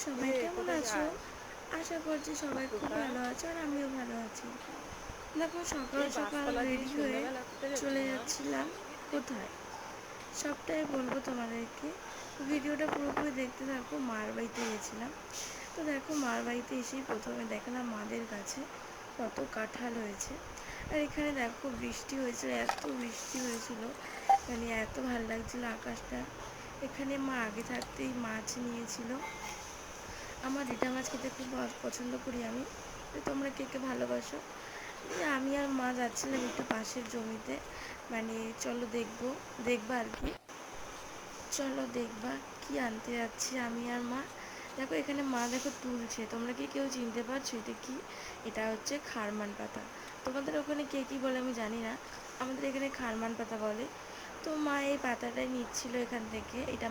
সবাই কিরে কেমন কোথায় আছো? যাস? আশা করছি সবাই খুব কোথায়? ভালো আছো আর আমিও ভালো আছি। দেখো সকাল এই সকাল গাছতলা দিয়ে রেডি হয়ে সন্ধ্যাবেলা কোথায় চলে যাচ্ছিস মা? যাচ্ছিলাম। কোথায়? সবটাই বলবো তোমাদেরকে। ভিডিওটা পুরোপুরি দেখতে থাকো। মার বাড়িতে গেছিলাম। তো দেখো মার বাড়িতে এসেই প্রথমে দেখালাম মাদের কাছে কত কাঁঠাল হয়েছে। আর এখানে দেখো বৃষ্টি হয়েছিল, এত বৃষ্টি হয়েছিল, মানে এত ভালো লাগছিল আকাশটা। এখানে মা আগে থাকতেই মাছ নিয়েছিল। আমার রিটা মাছ খেতে খুব পছন্দ করি আমি। তো তোমরা কে কে ভালোবাসো? আমি আর মা যাচ্ছিলাম একটু পাশের জমিতে, মানে চলো দেখবো, দেখবা আর কি। চলো দেখবা কি আনতে যাচ্ছি আমি আর মা। দেখো এখানে মা দেখো তুলছে, তোমরা কি কেউ চিনতে পারছো এটা কি? এটা হচ্ছে খারমান পাতা। তোমাদের ওখানে কে কি বলে আমি জানি না, আমাদের এখানে খারমান পাতা বলে। তো মা এই পাতাটাই নিচ্ছিল এখান থেকে। এটা